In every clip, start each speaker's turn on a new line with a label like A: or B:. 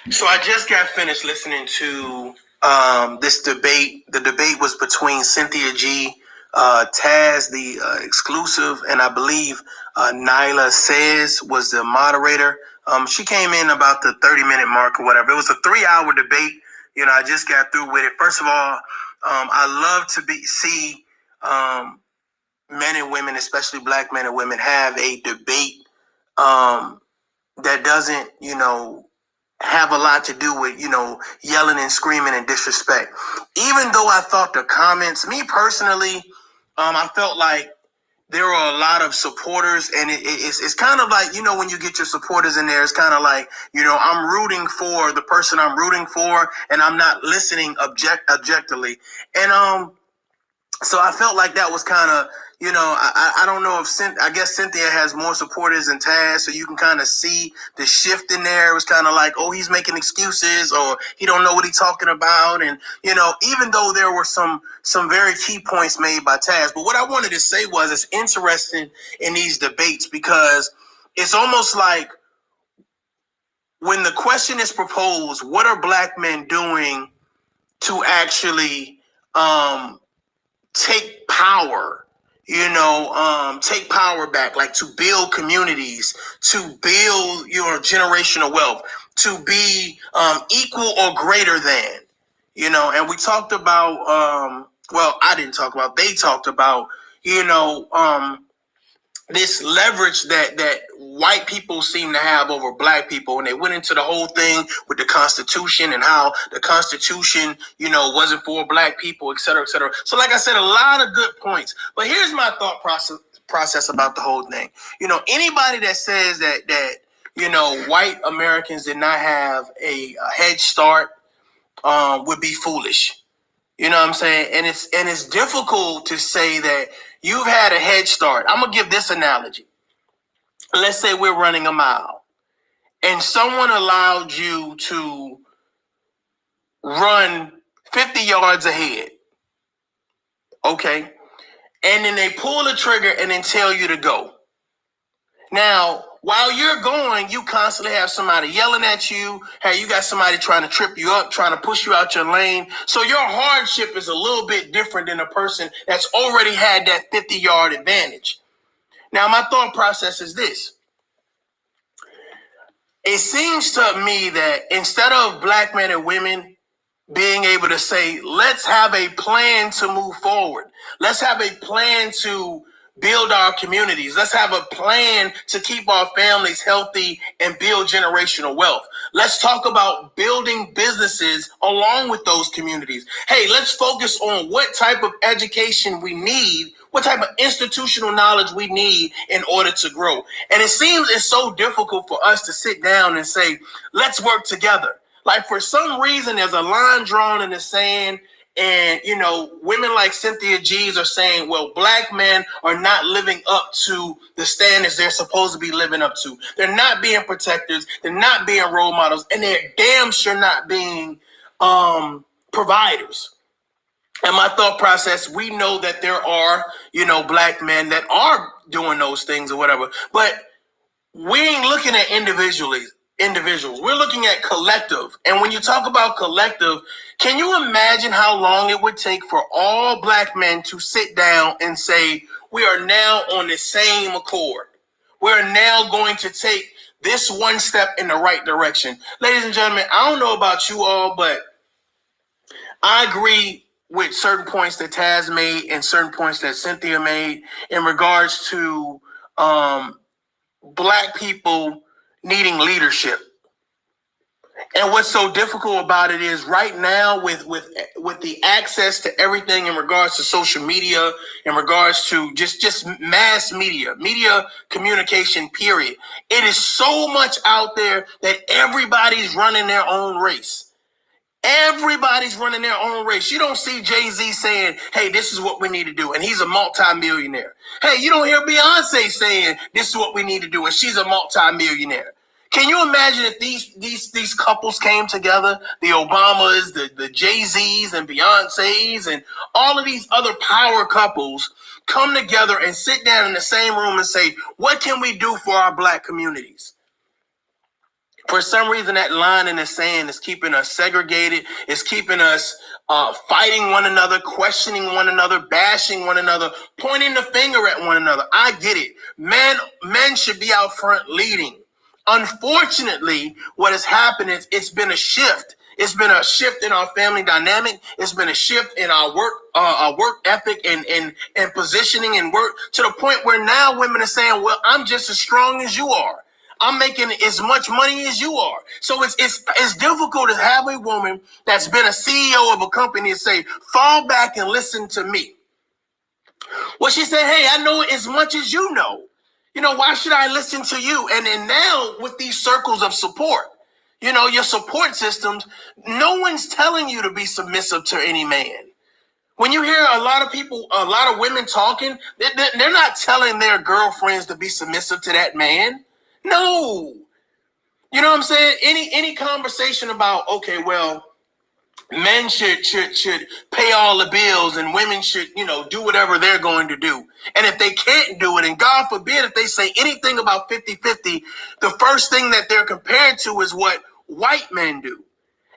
A: So I just got finished listening to this debate. The debate was between Cynthia G, TAZ, the exclusive, and I believe Nyla Says was the moderator. She came in about the 30-minute mark or whatever. It was a 3-hour debate. I just got through with it. First of all, I love to see men and women, especially black men and women, have a debate that doesn't, have a lot to do with, yelling and screaming and disrespect. Even though I thought the comments, me personally, I felt like there were a lot of supporters, and it's kind of like, when you get your supporters in there, it's kind of like, I'm rooting for the person I'm rooting for, and I'm not listening objectively. And so I felt like that was kind of, I don't know if I guess Cynthia has more supporters than Taz, so you can kind of see the shift in there. It was kind of like, oh, he's making excuses, or he don't know what he's talking about. And, even though there were some very key points made by Taz, but what I wanted to say was it's interesting in these debates because it's almost like when the question is proposed, what are black men doing to actually take power, take power back, like to build communities, to build your generational wealth, to be equal or greater than, and we talked about, I didn't talk about, they talked about, this leverage that white people seem to have over black people, and they went into the whole thing with the Constitution and how the Constitution, wasn't for black people, et cetera, et cetera. So like I said, a lot of good points. But here's my thought process about the whole thing. Anybody that says that white Americans did not have a head start would be foolish. You know what I'm saying? And it's difficult to say that you've had a head start. I'm gonna give this analogy. Let's say we're running a mile and someone allowed you to run 50 yards ahead. Okay. And then they pull the trigger and then tell you to go. Now, while you're going, you constantly have somebody yelling at you. Hey, you got somebody trying to trip you up, trying to push you out your lane. So your hardship is a little bit different than a person that's already had that 50-yard advantage. Now, my thought process is this. It seems to me that instead of black men and women being able to say, let's have a plan to move forward. Let's have a plan to build our communities. Let's have a plan to keep our families healthy and build generational wealth. Let's talk about building businesses along with those communities. Hey, let's focus on what type of education we need, what type of institutional knowledge we need in order to grow. And it seems it's so difficult for us to sit down and say, let's work together. Like for some reason, there's a line drawn in the sand. And, women like Cynthia G's are saying, well, black men are not living up to the standards they're supposed to be living up to. They're not being protectors. They're not being role models. And they're damn sure not being providers. And my thought process, we know that there are, black men that are doing those things or whatever. But we ain't looking at individually. individuals. We're looking at collective. And when you talk about collective, can you imagine how long it would take for all black men to sit down and say, we are now on the same accord. We're now going to take this one step in the right direction. Ladies and gentlemen, I don't know about you all, but I agree with certain points that Taz made and certain points that Cynthia made in regards to black people needing leadership. And what's so difficult about it is right now with the access to everything in regards to social media, in regards to just mass media communication, period. It is so much out there that everybody's running their own race. Everybody's running their own race. You don't see Jay-Z saying, hey, this is what we need to do, and he's a multi-millionaire. Hey, you don't hear Beyonce saying this is what we need to do, and she's a multi-millionaire. Can you imagine if these couples came together, the Obamas, the Jay-Z's and Beyonce's and all of these other power couples come together and sit down in the same room and say, what can we do for our black communities? For some reason, that line in the sand is keeping us segregated. It's keeping us fighting one another, questioning one another, bashing one another, pointing the finger at one another. I get it. Men should be out front leading. Unfortunately, what has happened is it's been a shift. It's been a shift in our family dynamic. It's been a shift in our work ethic and positioning and work to the point where now women are saying, well, I'm just as strong as you are. I'm making as much money as you are. So it's difficult to have a woman that's been a CEO of a company and say, fall back and listen to me. Well, she said, hey, I know as much as you know. You know, why should I listen to you? And then now with these circles of support, you know, your support systems, no one's telling you to be submissive to any man. When you hear a lot of people, a lot of women talking, they're not telling their girlfriends to be submissive to that man. No. You know what I'm saying? Any conversation about, okay, well, men should pay all the bills and women should, you know, do whatever they're going to do. And if they can't do it, and God forbid if they say anything about 50-50, the first thing that they're compared to is what white men do.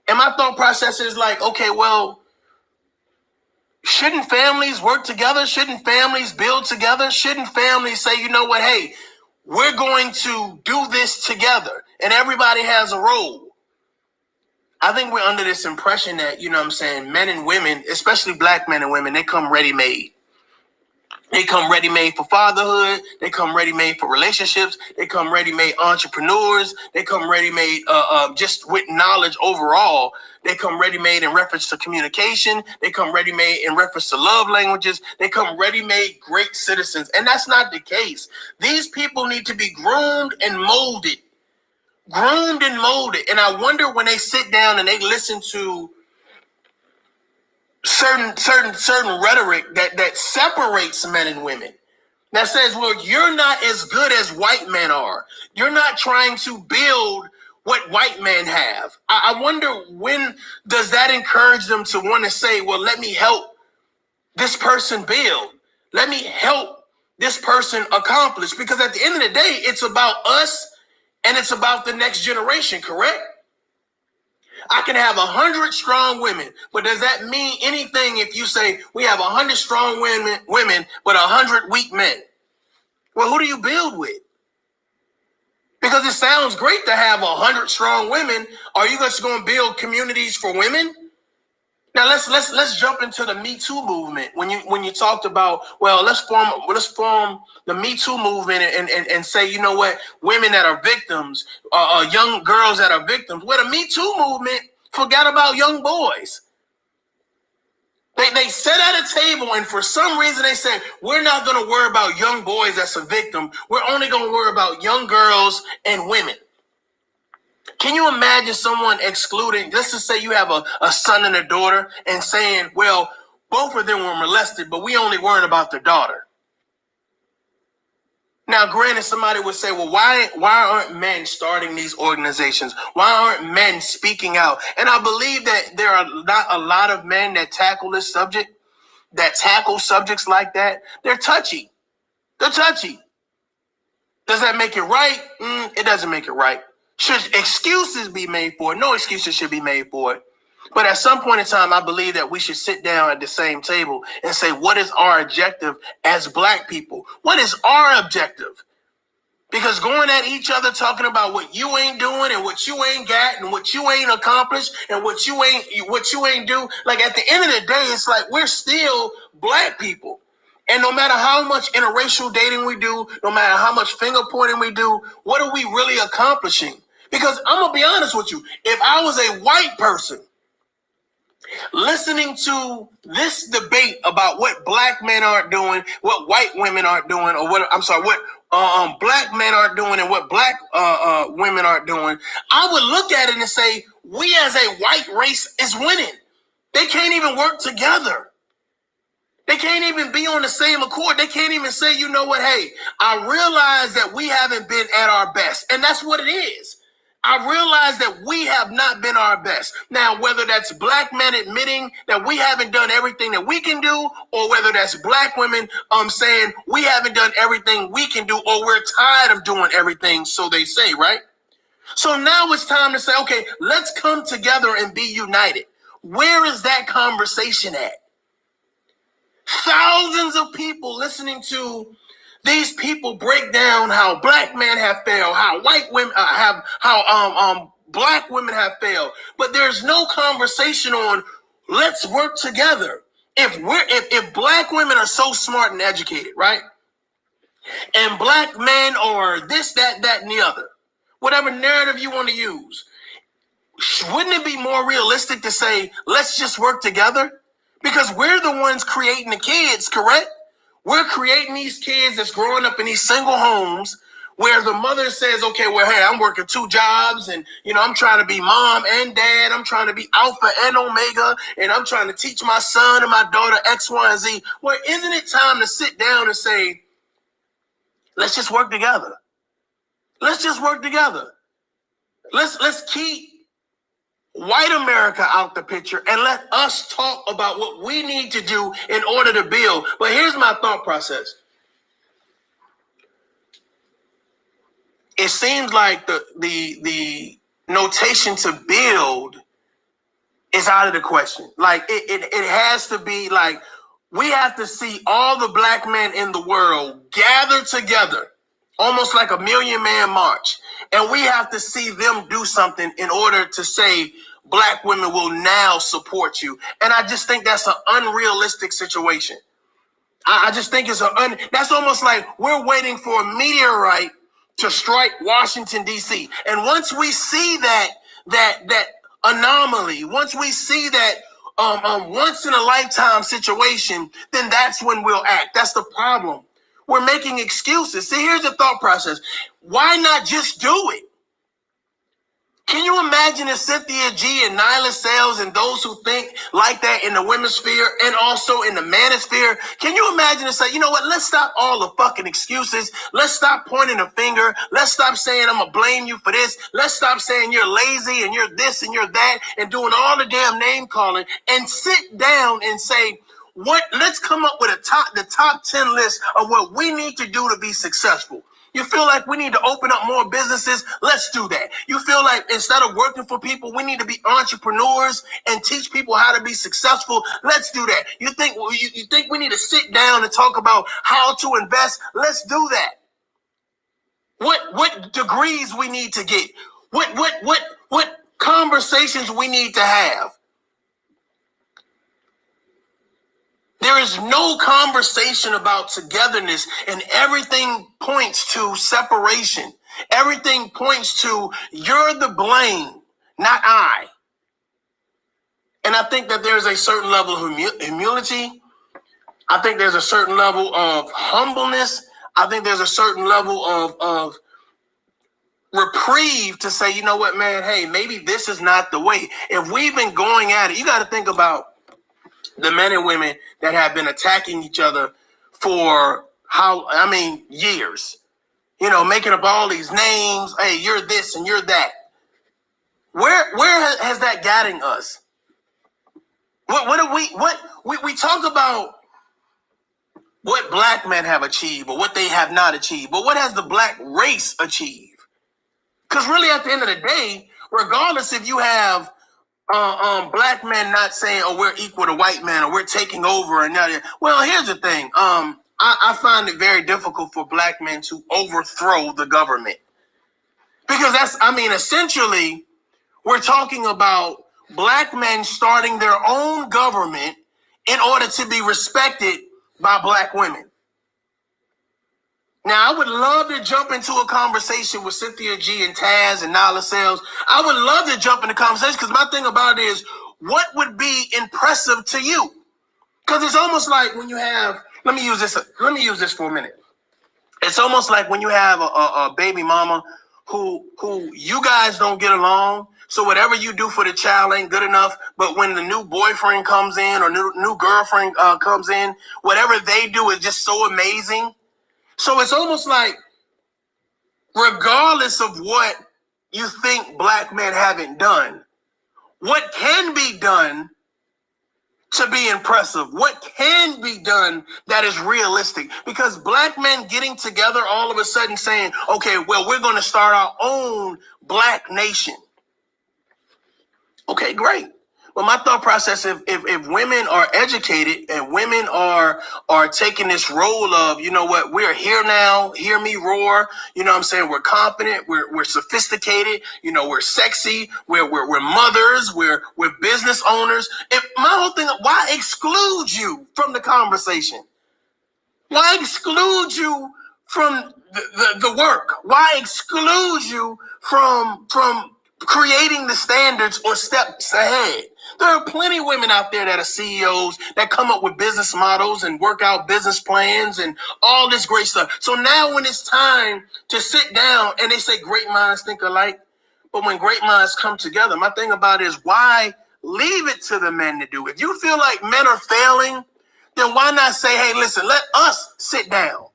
A: And my thought process is like, okay, well, shouldn't families work together? Shouldn't families build together? Shouldn't families say, you know what, hey, we're going to do this together and everybody has a role? I think we're under this impression that, you know what I'm saying, men and women, especially black men and women, they come ready-made. They come ready-made for fatherhood. They come ready-made for relationships. They come ready-made entrepreneurs. They come ready-made just with knowledge overall. They come ready-made in reference to communication. They come ready-made in reference to love languages. They come ready-made great citizens. And that's not the case. These people need to be groomed and molded. Groomed and molded. And I wonder when they sit down and they listen to certain rhetoric that separates men and women, that says, well, you're not as good as white men are. You're not trying to build what white men have. I wonder, when does that encourage them to want to say, well, let me help this person build. Let me help this person accomplish. Because at the end of the day, it's about us and it's about the next generation, correct? I can have 100 strong women, but does that mean anything if you say we have 100 strong women, but 100 weak men? Well, who do you build with? Because it sounds great to have 100 strong women. Are you just going to build communities for women? Now let's jump into the Me Too movement. When you talked about, well, let's form the Me Too movement and say, you know what, women that are victims, young girls that are victims. Well, the Me Too movement forgot about young boys. They sat at a table and for some reason they said, we're not going to worry about young boys that's a victim. We're only going to worry about young girls and women. Can you imagine someone excluding, let's just say you have a son and a daughter, and saying, well, both of them were molested, but we only worried about the daughter. Now, granted, somebody would say, well, why aren't men starting these organizations? Why aren't men speaking out? And I believe that there are not a lot of men that tackle this subject, that tackle subjects like that. They're touchy. They're touchy. Does that make it right? It doesn't make it right. Should excuses be made for it? No excuses should be made for it. But at some point in time, I believe that we should sit down at the same table and say, what is our objective as Black people? What is our objective? Because going at each other, talking about what you ain't doing and what you ain't got and what you ain't accomplished and what you ain't do. Like at the end of the day, it's like we're still Black people. And no matter how much interracial dating we do, no matter how much finger pointing we do, what are we really accomplishing? Because I'm going to be honest with you. If I was a white person listening to this debate about what Black men aren't doing, what white women aren't doing, or what Black men aren't doing and what Black women aren't doing, I would look at it and say, we as a white race is winning. They can't even work together. They can't even be on the same accord. They can't even say, you know what, hey, I realize that we haven't been at our best. And that's what it is. I realize that we have not been our best. Now, whether that's Black men admitting that we haven't done everything that we can do, or whether that's Black women saying we haven't done everything we can do, or we're tired of doing everything, so they say, right? So now it's time to say, okay, let's come together and be united. Where is that conversation at? Thousands of people listening to these people break down how Black men have failed, how white women Black women have failed, but there's no conversation on let's work together. If Black women are so smart and educated, right, and Black men are this, that, and the other, whatever narrative you want to use, wouldn't it be more realistic to say let's just work together? Because we're the ones creating the kids, correct? We're creating these kids that's growing up in these single homes where the mother says, okay, well, hey, I'm working 2 jobs and, I'm trying to be mom and dad. I'm trying to be alpha and omega, and I'm trying to teach my son and my daughter X, Y, and Z. Well, isn't it time to sit down and say, let's just work together. Let's just work together. Let's keep white America out the picture and let us talk about what we need to do in order to build. But here's my thought process. It seems like the notation to build is out of the question. Like it has to be like we have to see all the Black men in the world gather together, almost like a 1,000,000-man march. And we have to see them do something in order to say Black women will now support you. And I just think that's an unrealistic situation. I just think that's almost like we're waiting for a meteorite to strike Washington, D.C. And once we see that anomaly, once we see that once in a lifetime situation, then that's when we'll act. That's the problem. We're making excuses. See, here's the thought process. Why not just do it? Can you imagine if Cynthia G and Nyla Sales and those who think like that in the women's sphere and also in the manosphere, can you imagine and say, you know what, let's stop all the fucking excuses. Let's stop pointing a finger. Let's stop saying I'm going to blame you for this. Let's stop saying you're lazy and you're this and you're that and doing all the damn name calling and sit down and say, let's come up with the top 10 list of what we need to do to be successful. You feel like we need to open up more businesses? Let's do that. You feel like instead of working for people, we need to be entrepreneurs and teach people how to be successful? Let's do that. You think we need to sit down and talk about how to invest? Let's do that. What degrees we need to get? What conversations we need to have? There is no conversation about togetherness, and everything points to separation. Everything points to you're the blame, not I. And I think that there's a certain level of humility. I think there's a certain level of humbleness. I think there's a certain level of reprieve to say, you know what, man, hey, maybe this is not the way. If we've been going at it, you got to think about the men and women that have been attacking each other for years, making up all these names. Hey, you're this and you're that. Where has that gotten us? We talk about what Black men have achieved or what they have not achieved, but what has the Black race achieved? Because really, at the end of the day, regardless if you have black men not saying, "Oh, we're equal to white men," or "We're taking over," and now, well, here's the thing. I find it very difficult for black men to overthrow the government, because essentially, we're talking about black men starting their own government in order to be respected by black women. Now, I would love to jump into a conversation with Cynthia G and Taz and Nala Sales. I would love to jump into conversation, because my thing about it is, what would be impressive to you? Because it's almost like when you have, let me use this for a minute. It's almost like when you have a baby mama who you guys don't get along, so whatever you do for the child ain't good enough, but when the new boyfriend comes in or new girlfriend comes in, whatever they do is just so amazing. So it's almost like, regardless of what you think black men haven't done, what can be done to be impressive? What can be done that is realistic? Because black men getting together all of a sudden saying, okay, well, we're going to start our own black nation. Okay, great. Well, my thought process, if women are educated and women are taking this role of, you know what, we're here now, hear me roar, you know what I'm saying, we're confident, we're sophisticated, you know, we're sexy, we're mothers, we're business owners. My whole thing, why exclude you from the conversation? Why exclude you from the work? Why exclude you from creating the standards or steps ahead? There are plenty of women out there that are CEOs that come up with business models and work out business plans and all this great stuff. So now when it's time to sit down, and they say great minds think alike, but when great minds come together, my thing about it is, why leave it to the men to do it? If you feel like men are failing, then why not say, hey, listen, let us sit down?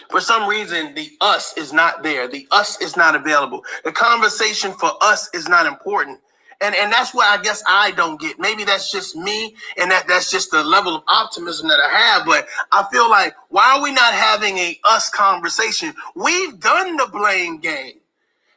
A: For some reason, the us is not there. The us is not available. The conversation for us is not important. And that's what I guess I don't get. Maybe that's just me, and that's just the level of optimism that I have. But I feel like, why are we not having a us conversation? We've done the blame game.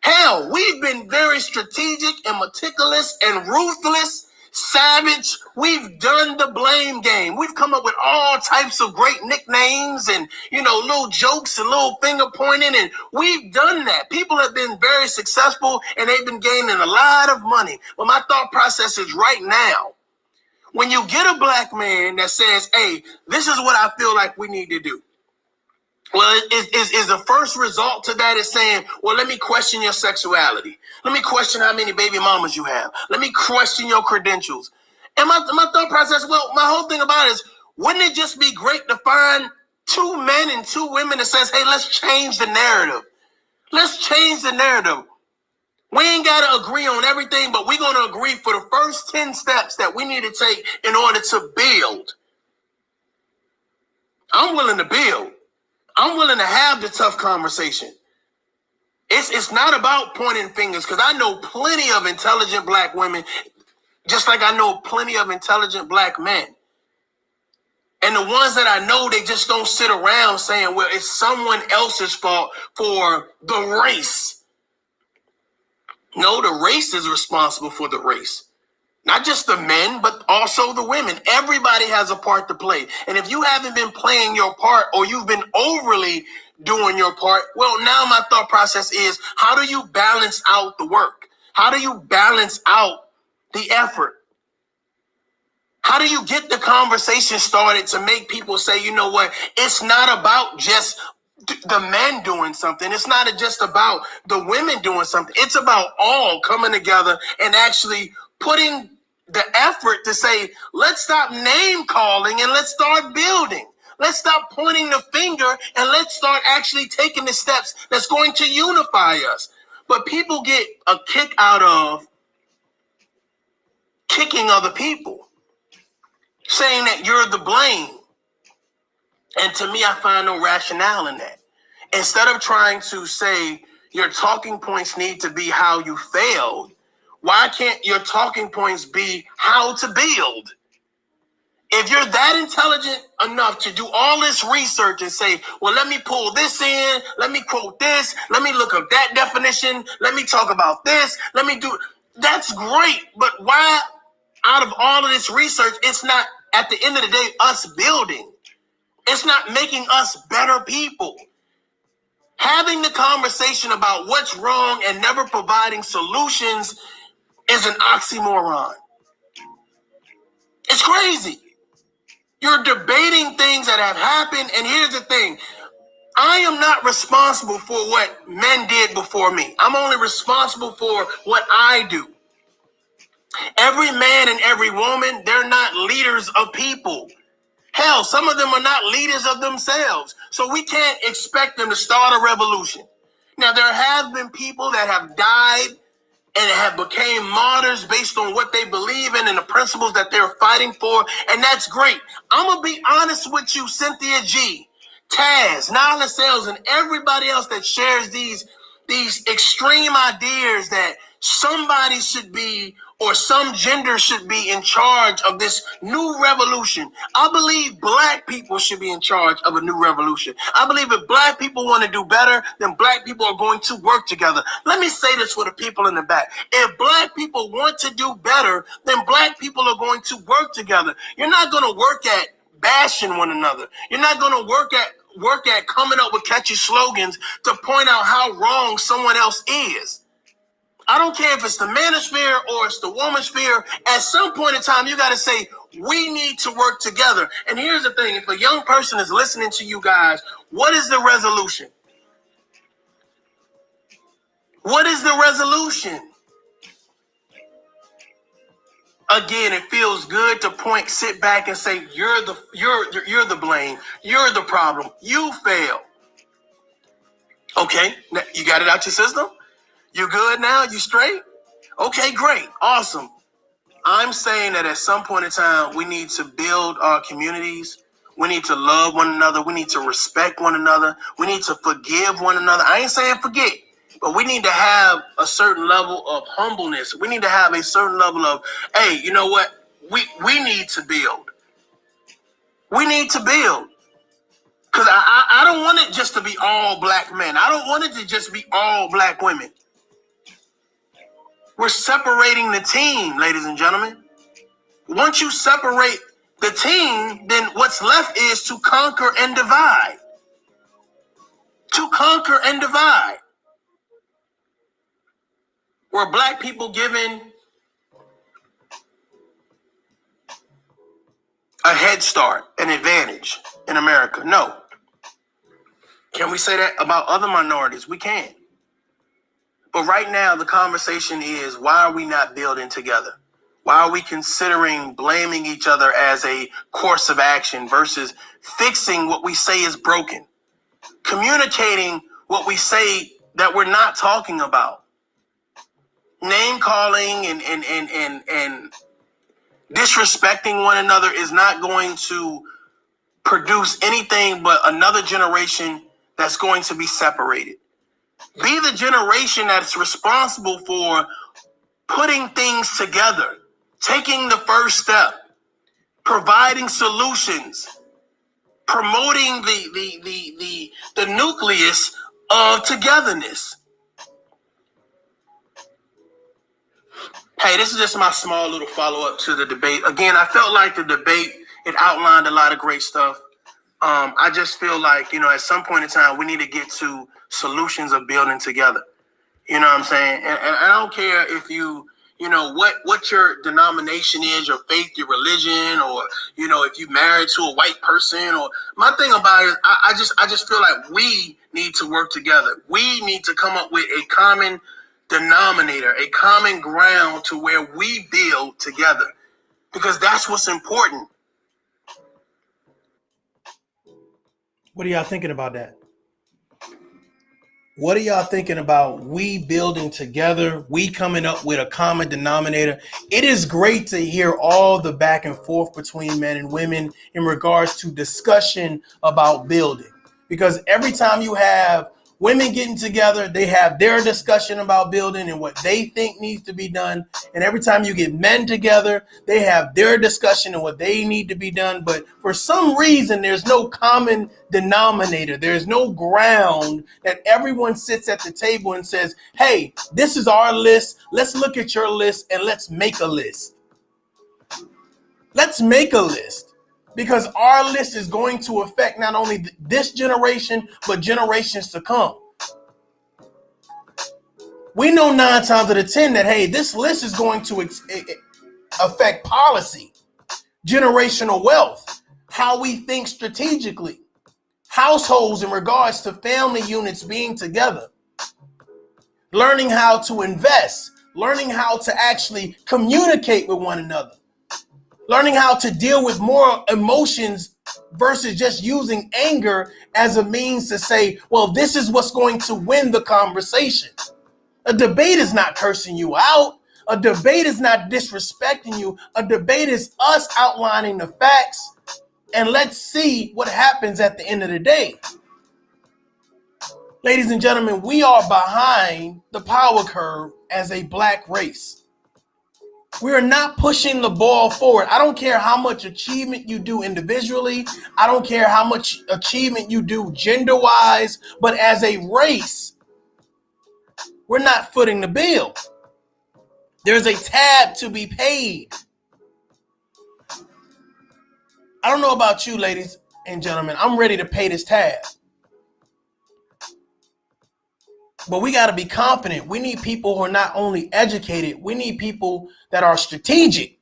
A: Hell, we've been very strategic and meticulous and ruthless, savage. We've done the blame game. We've come up with all types of great nicknames and, you know, little jokes and little finger pointing, and we've done that. People have been very successful, and they've been gaining a lot of money. But my thought process is, right now, when you get a black man that says, hey, this is what I feel like we need to do, well, is the first result to that is saying, well, let me question your sexuality. Let me question how many baby mamas you have. Let me question your credentials. And my thought process, well, my whole thing about it is, wouldn't it just be great to find two men and two women that says, hey, let's change the narrative. Let's change the narrative. We ain't got to agree on everything, but we're going to agree for the first 10 steps that we need to take in order to build. I'm willing to build. I'm willing to have the tough conversation. It's not about pointing fingers, because I know plenty of intelligent black women, just like I know plenty of intelligent black men. And the ones that I know, they just don't sit around saying, well, it's someone else's fault for the race. No, the race is responsible for the race. Not just the men, but also the women. Everybody has a part to play. And if you haven't been playing your part, or you've been overly doing your part, well, now my thought process is, how do you balance out the work? How do you balance out the effort? How do you get the conversation started to make people say, you know what, it's not about just the men doing something. It's not just about the women doing something. It's about all coming together and actually putting the effort to say, let's stop name calling and let's start building. Let's stop pointing the finger and let's start actually taking the steps that's going to unify us. But people get a kick out of kicking other people, saying that you're the blame. And to me, I find no rationale in that. Instead of trying to say your talking points need to be how you failed, why can't your talking points be how to build? If you're that intelligent enough to do all this research and say, well, let me pull this in, let me quote this, let me look up that definition, let me talk about this, let me do, that's great. But why, out of all of this research, it's not, at the end of the day, us building. It's not making us better people. Having the conversation about what's wrong and never providing solutions is an oxymoron. It's crazy. You're debating things that have happened, and here's the thing. I am not responsible for what men did before me. I'm only responsible for what I do. Every man and every woman, they're not leaders of people. Hell, some of them are not leaders of themselves. So we can't expect them to start a revolution. Now, there have been people that have died and have became martyrs based on what they believe in and the principles that they're fighting for, and that's great. I'm gonna be honest with you, Cynthia G, Taz, Nyla Sales, and everybody else that shares these extreme ideas that somebody should be, or some gender should be in charge of this new revolution. I believe black people should be in charge of a new revolution. I believe if black people want to do better, then black people are going to work together. Let me say this for the people in the back. If black people want to do better, then black people are going to work together. You're not going to work at bashing one another. You're not going to work at coming up with catchy slogans to point out how wrong someone else is. I don't care if it's the manosphere or it's the womansphere. At some point in time, you got to say, we need to work together. And here's the thing. If a young person is listening to you guys, what is the resolution? What is the resolution? Again, it feels good to sit back and say, you're the blame. You're the problem. You failed. Okay, you got it out your system? You good now? You straight? Okay, great. Awesome. I'm saying that at some point in time, we need to build our communities. We need to love one another. We need to respect one another. We need to forgive one another. I ain't saying forget, but we need to have a certain level of humbleness. We need to have a certain level of, hey, you know what? We need to build. We need to build. Because I don't want it just to be all black men. I don't want it to just be all black women. We're separating the team, ladies and gentlemen. Once you separate the team, then what's left is to conquer and divide. To conquer and divide. Were black people given a head start, an advantage in America? No. Can we say that about other minorities? We can. But right now, the conversation is, why are we not building together? Why are we considering blaming each other as a course of action versus fixing what we say is broken? Communicating what we say that we're not talking about. Name calling and disrespecting one another is not going to produce anything but another generation that's going to be separated. Be the generation that's responsible for putting things together, taking the first step, providing solutions, promoting the nucleus of togetherness. Hey, this is just my small little follow-up to the debate. Again, I felt like the debate, it outlined a lot of great stuff. I just feel like, at some point in time, we need to get to solutions of building together. You know what I'm saying? And I don't care if what your denomination is, your faith, your religion, or, if you married to a white person. Or my thing about it is I just feel like we need to work together. We need to come up with a common denominator, a common ground to where we build together, because that's what's important. What are y'all thinking about that? What are y'all thinking about we building together, we coming up with a common denominator? It is great to hear all the back and forth between men and women in regards to discussion about building, because every time you have Women getting together, they have their discussion about building and what they think needs to be done. And every time you get men together, they have their discussion and what they need to be done. But for some reason, there's no common denominator. There's no ground that everyone sits at the table and says, hey, this is our list. Let's look at your list and let's make a list. Let's make a list. Because our list is going to affect not only this generation, but generations to come. We know 9 times out of 10 that, hey, this list is going to affect policy, generational wealth, how we think strategically, households in regards to family units being together, learning how to invest, learning how to actually communicate with one another, learning how to deal with more emotions versus just using anger as a means to say, well, this is what's going to win the conversation. A debate is not cursing you out. A debate is not disrespecting you. A debate is us outlining the facts, and let's see what happens at the end of the day. Ladies and gentlemen, we are behind the power curve as a black race. We are not pushing the ball forward. I don't care how much achievement you do individually. I don't care how much achievement you do gender-wise. But as a race, we're not footing the bill. There's a tab to be paid. I don't know about you, ladies and gentlemen. I'm ready to pay this tab. But we got to be confident. We need people who are not only educated, we need people that are strategic,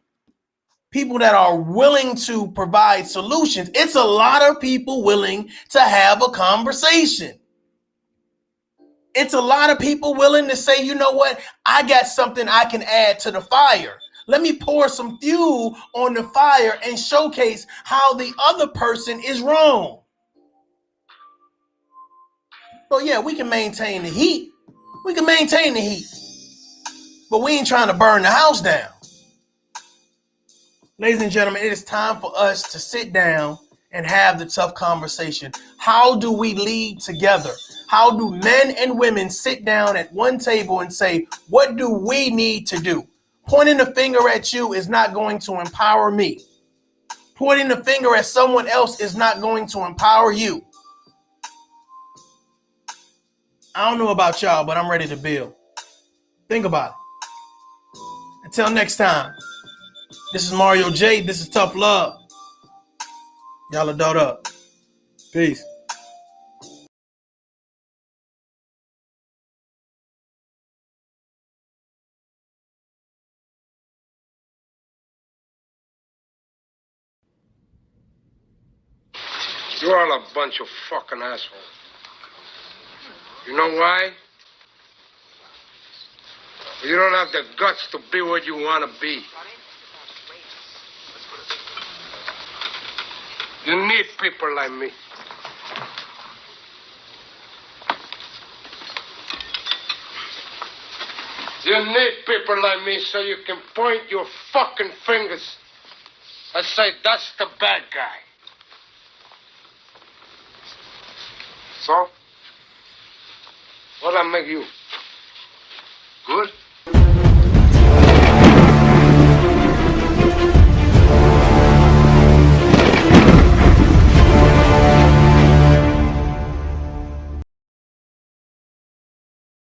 A: people that are willing to provide solutions. It's a lot of people willing to have a conversation. It's a lot of people willing to say, you know what? I got something I can add to the fire. Let me pour some fuel on the fire and showcase how the other person is wrong. So yeah, we can maintain the heat. We can maintain the heat. But we ain't trying to burn the house down. Ladies and gentlemen, it is time for us to sit down and have the tough conversation. How do we lead together? How do men and women sit down at one table and say, what do we need to do? Pointing the finger at you is not going to empower me. Pointing the finger at someone else is not going to empower you. I don't know about y'all, but I'm ready to build. Think about it. Until next time, this is Mario J. This is Tough Love. Y'all are dope up. Peace.
B: You're all a bunch of fucking assholes. You know why? You don't have the guts to be what you want to be. You need people like me. You need people like me so you can point your fucking fingers and say, that's the bad guy. So, what'll I make you? Good?